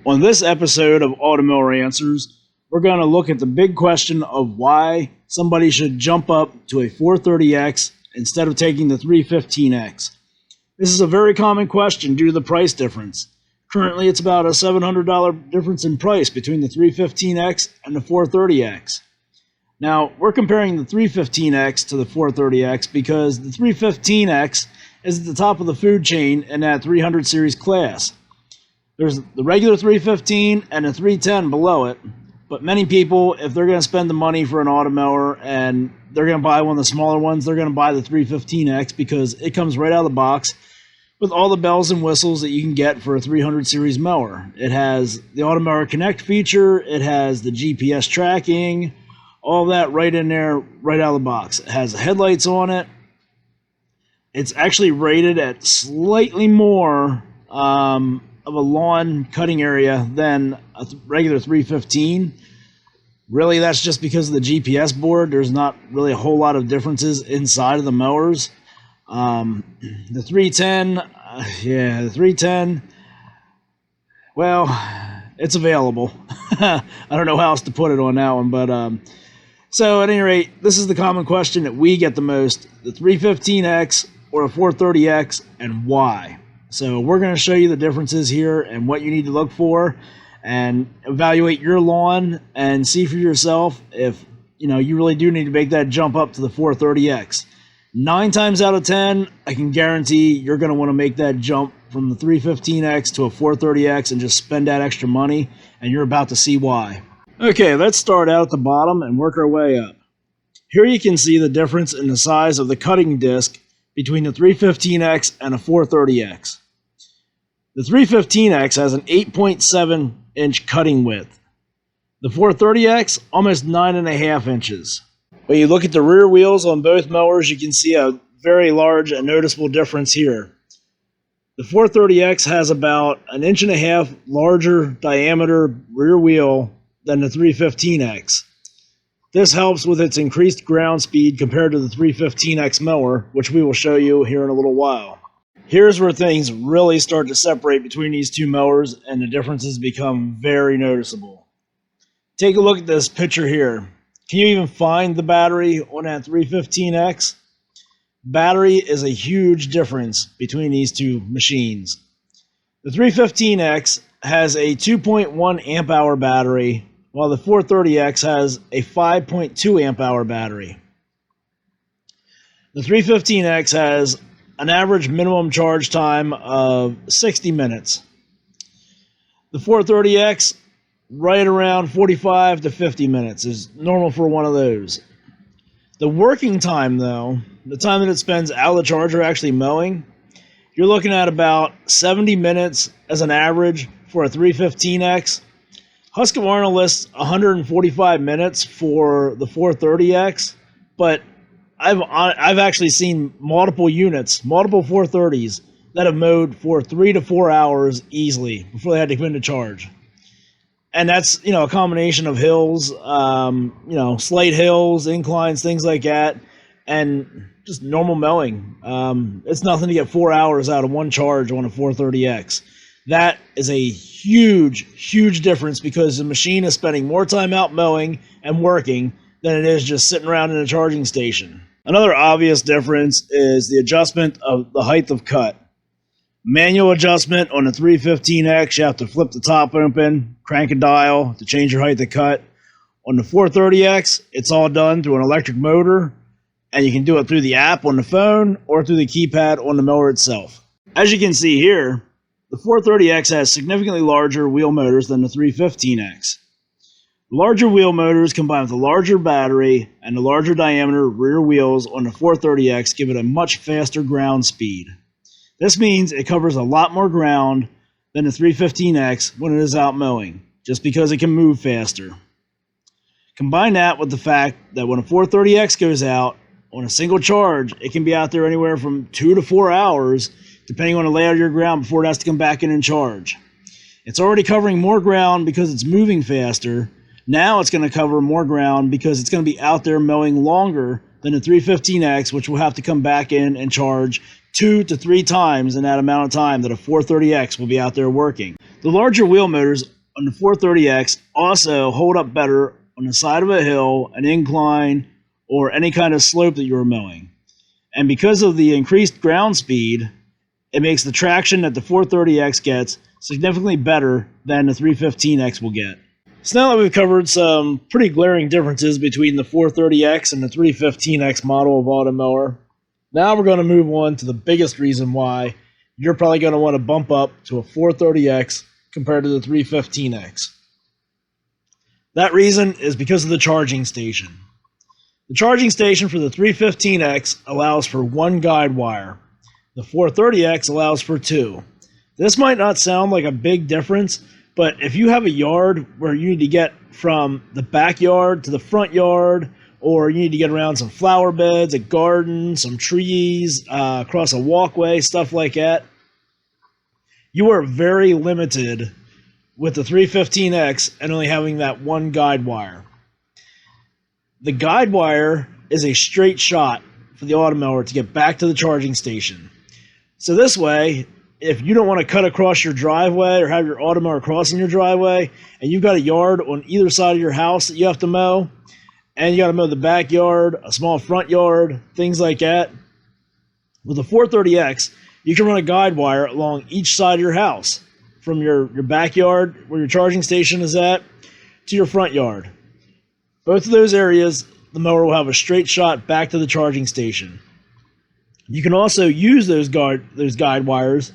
On this episode of Automower Answers, we're going to look at the big question of why somebody should jump up to a 430X instead of taking the 315X. This is a very common question due to the price difference. Currently, it's about a $700 difference in price between the 315X and the 430X. Now, we're comparing the 315X to the 430X because the 315X is at the top of the food chain in that 300 series class. There's the regular 315 and a 310 below it, but many people, if they're going to spend the money for an Automower and they're going to buy one of the smaller ones, they're going to buy the 315X because it comes right out of the box with all the bells and whistles that you can get for a 300 series mower. It has the Automower Connect feature, it has the GPS tracking, all that right in there, right out of the box. It has headlights on it. It's actually rated at slightly more of a lawn cutting area than a regular 315. Really, that's just because of the GPS board. There's not really a whole lot of differences inside of the mowers. The 310, the 310, well, it's available. I don't know how else to put it on that one, but so at any rate, this is the common question that we get the most: the 315X or a 430X, and why. So we're going to show you the differences here and what you need to look for, and evaluate your lawn and see for yourself if you really do need to make that jump up to the 430X. 9 times out of 10, I can guarantee you're going to want to make that jump from the 315X to a 430X and just spend that extra money, and you're about to see why. Okay, let's start out at the bottom and work our way up. Here you can see the difference in the size of the cutting disc between the 315X and a 430X. The 315X has an 8.7 inch cutting width. The 430X, almost 9.5 inches. When you look at the rear wheels on both mowers, you can see a very large and noticeable difference here. The 430X has about 1.5 inches larger diameter rear wheel than the 315X. This helps with its increased ground speed compared to the 315X mower, which we will show you here in a little while. Here's where things really start to separate between these two mowers and the differences become very noticeable. Take a look at this picture here. Can you even find the battery on that 315X? Battery is a huge difference between these two machines. The 315X has a 2.1 amp hour battery, while the 430X has a 5.2 amp hour battery. The 315X has an average minimum charge time of 60 minutes. The 430X, right around 45 to 50 minutes is normal for one of those. The working time, though, the time that it spends out of the charger actually mowing, you're looking at about 70 minutes as an average for a 315X. Husqvarna lists 145 minutes for the 430X, but I've actually seen multiple units, multiple 430s, that have mowed for 3 to 4 hours easily before they had to come into charge. And that's, a combination of hills, slight hills, inclines, things like that, and just normal mowing. It's nothing to get 4 hours out of one charge on a 430X. That is a huge, huge difference because the machine is spending more time out mowing and working than it is just sitting around in a charging station. Another obvious difference is the adjustment of the height of cut. Manual adjustment on the 315X, you have to flip the top open, crank a dial to change your height of cut. On the 430X, it's all done through an electric motor, and you can do it through the app on the phone or through the keypad on the mower itself. As you can see here, the 430X has significantly larger wheel motors than the 315X. The larger wheel motors combined with the larger battery and the larger diameter rear wheels on the 430X give it a much faster ground speed. This means it covers a lot more ground than the 315X when it is out mowing, just because it can move faster. Combine that with the fact that when a 430X goes out on a single charge, it can be out there anywhere from 2 to 4 hours, depending on the layout of your ground, before it has to come back in and charge. It's already covering more ground because it's moving faster. Now it's going to cover more ground because it's going to be out there mowing longer than the 315X, which will have to come back in and charge 2 to 3 times in that amount of time that a 430X will be out there working. The larger wheel motors on the 430X also hold up better on the side of a hill, an incline, or any kind of slope that you're mowing. And because of the increased ground speed, it makes the traction that the 430X gets significantly better than the 315X will get. So now that we've covered some pretty glaring differences between the 430X and the 315X model of Automower, now we're going to move on to the biggest reason why you're probably going to want to bump up to a 430X compared to the 315X. That reason is because of the charging station. The charging station for the 315X allows for one guide wire. The 430X allows for two. This might not sound like a big difference, but if you have a yard where you need to get from the backyard to the front yard, or you need to get around some flower beds, a garden, some trees, across a walkway, stuff like that, you are very limited with the 315X and only having that one guide wire. The guide wire is a straight shot for the Automower to get back to the charging station. So this way, if you don't want to cut across your driveway or have your Automower crossing your driveway, and you've got a yard on either side of your house that you have to mow, and you got to mow the backyard, a small front yard, things like that, with the 430X, you can run a guide wire along each side of your house, from your backyard, where your charging station is at, to your front yard. Both of those areas, the mower will have a straight shot back to the charging station. You can also use those guide wires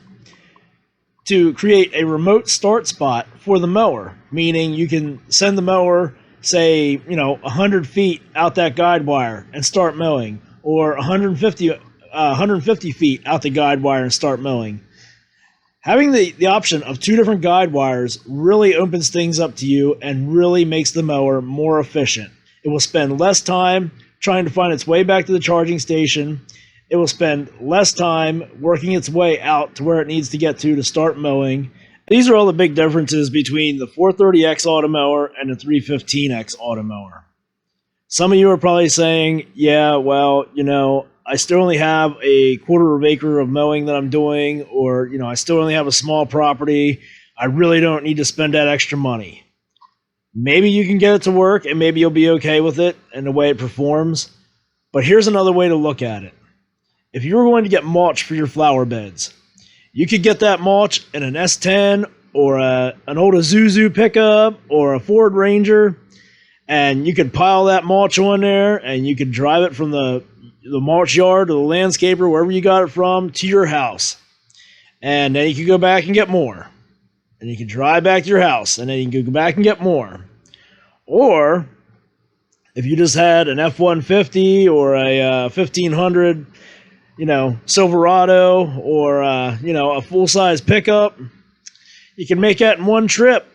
to create a remote start spot for the mower, meaning you can send the mower, say, 100 feet out that guide wire and start mowing, or 150 feet out the guide wire and start mowing. Having the option of two different guide wires really opens things up to you and really makes the mower more efficient. It will spend less time trying to find its way back to the charging station. It will spend less time working its way out to where it needs to get to start mowing. These are all the big differences between the 430X Automower and the 315X Automower. Some of you are probably saying, yeah, well, I still only have a quarter of acre of mowing that I'm doing, or, I still only have a small property. I really don't need to spend that extra money. Maybe you can get it to work and maybe you'll be okay with it and the way it performs. But here's another way to look at it. If you were going to get mulch for your flower beds, you could get that mulch in an S10 or an old Isuzu pickup or a Ford Ranger, and you could pile that mulch on there and you could drive it from the mulch yard or the landscaper, wherever you got it from, to your house. And then you can go back and get more. And you can drive back to your house, and then you can go back and get more. Or if you just had an F-150 or a 1500, Silverado, or a full-size pickup, you can make that in one trip.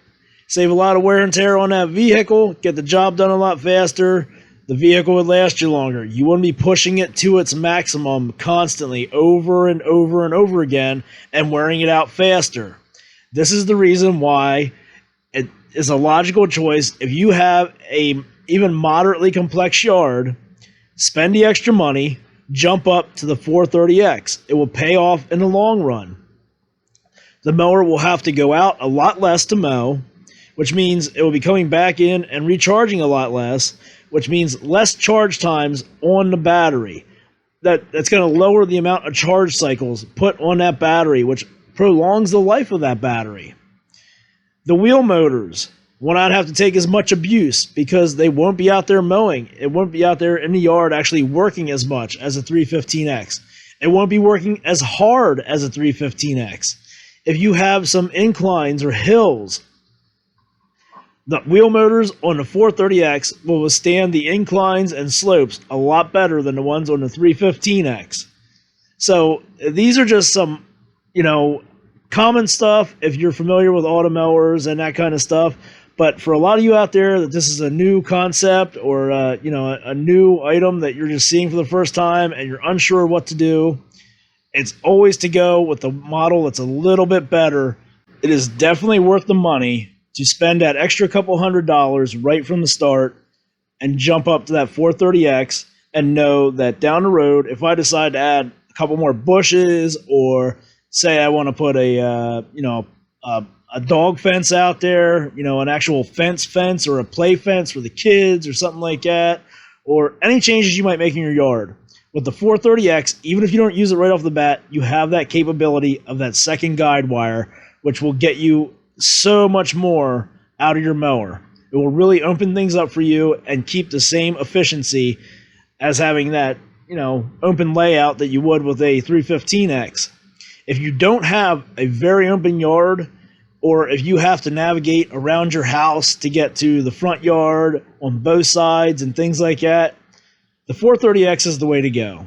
Save a lot of wear and tear on that vehicle, get the job done a lot faster. The vehicle would last you longer. You wouldn't be pushing it to its maximum constantly over and over and over again and wearing it out faster. This is the reason why it is a logical choice. If you have a even moderately complex yard, spend the extra money, jump up to the 430X. It will pay off in the long run. The mower will have to go out a lot less to mow, which means it will be coming back in and recharging a lot less, which means less charge times on the battery. That's going to lower the amount of charge cycles put on that battery, which prolongs the life of that battery. The wheel motors will not have to take as much abuse because they won't be out there mowing. It won't be out there in the yard actually working as much as a 315X. It won't be working as hard as a 315X. If you have some inclines or hills, the wheel motors on the 430X will withstand the inclines and slopes a lot better than the ones on the 315X. So these are just some, common stuff if you're familiar with Automowers and that kind of stuff. But for a lot of you out there that this is a new concept or a new item that you're just seeing for the first time and you're unsure what to do, it's always to go with the model that's a little bit better. It is definitely worth the money to spend that extra couple $100 right from the start and jump up to that 430X and know that down the road, if I decide to add a couple more bushes or say I want to put a a dog fence out there, an actual fence or a play fence for the kids or something like that, or any changes you might make in your yard. With the 430X, even if you don't use it right off the bat, you have that capability of that second guide wire, which will get you so much more out of your mower. It will really open things up for you and keep the same efficiency as having that, open layout that you would with a 315X. If you don't have a very open yard, or if you have to navigate around your house to get to the front yard on both sides and things like that, the 430X is the way to go.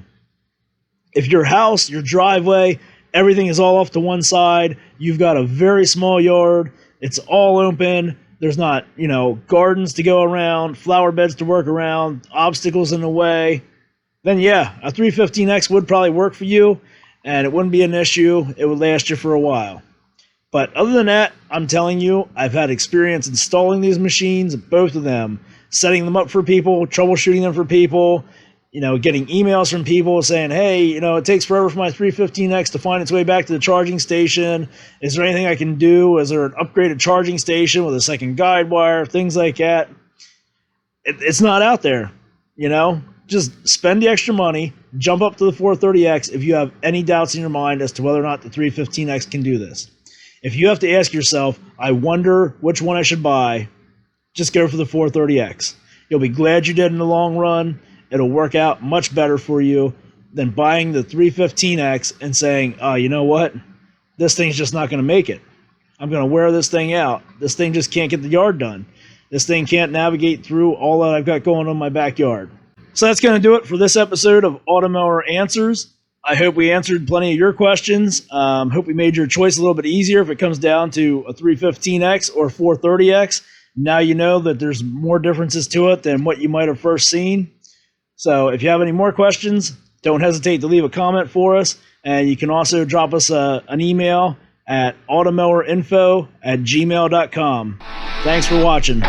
If your house, your driveway, everything is all off to one side, you've got a very small yard, it's all open, there's not, gardens to go around, flower beds to work around, obstacles in the way, then yeah, a 315X would probably work for you, and it wouldn't be an issue. It would last you for a while. But other than that, I'm telling you, I've had experience installing these machines, both of them, setting them up for people, troubleshooting them for people, getting emails from people saying, hey, it takes forever for my 315X to find its way back to the charging station. Is there anything I can do? Is there an upgraded charging station with a second guide wire? Things like that. It's not out there, Just spend the extra money, jump up to the 430X if you have any doubts in your mind as to whether or not the 315X can do this. If you have to ask yourself, I wonder which one I should buy, just go for the 430X. You'll be glad you did in the long run. It'll work out much better for you than buying the 315X and saying, oh, you know what? This thing's just not going to make it. I'm going to wear this thing out. This thing just can't get the yard done. This thing can't navigate through all that I've got going on in my backyard. So that's going to do it for this episode of Automower Answers. I hope we answered plenty of your questions. Hope we made your choice a little bit easier if it comes down to a 315X or 430X. Now you know that there's more differences to it than what you might have first seen. So if you have any more questions, don't hesitate to leave a comment for us. And you can also drop us an email at automowerinfo@gmail.com. Thanks for watching.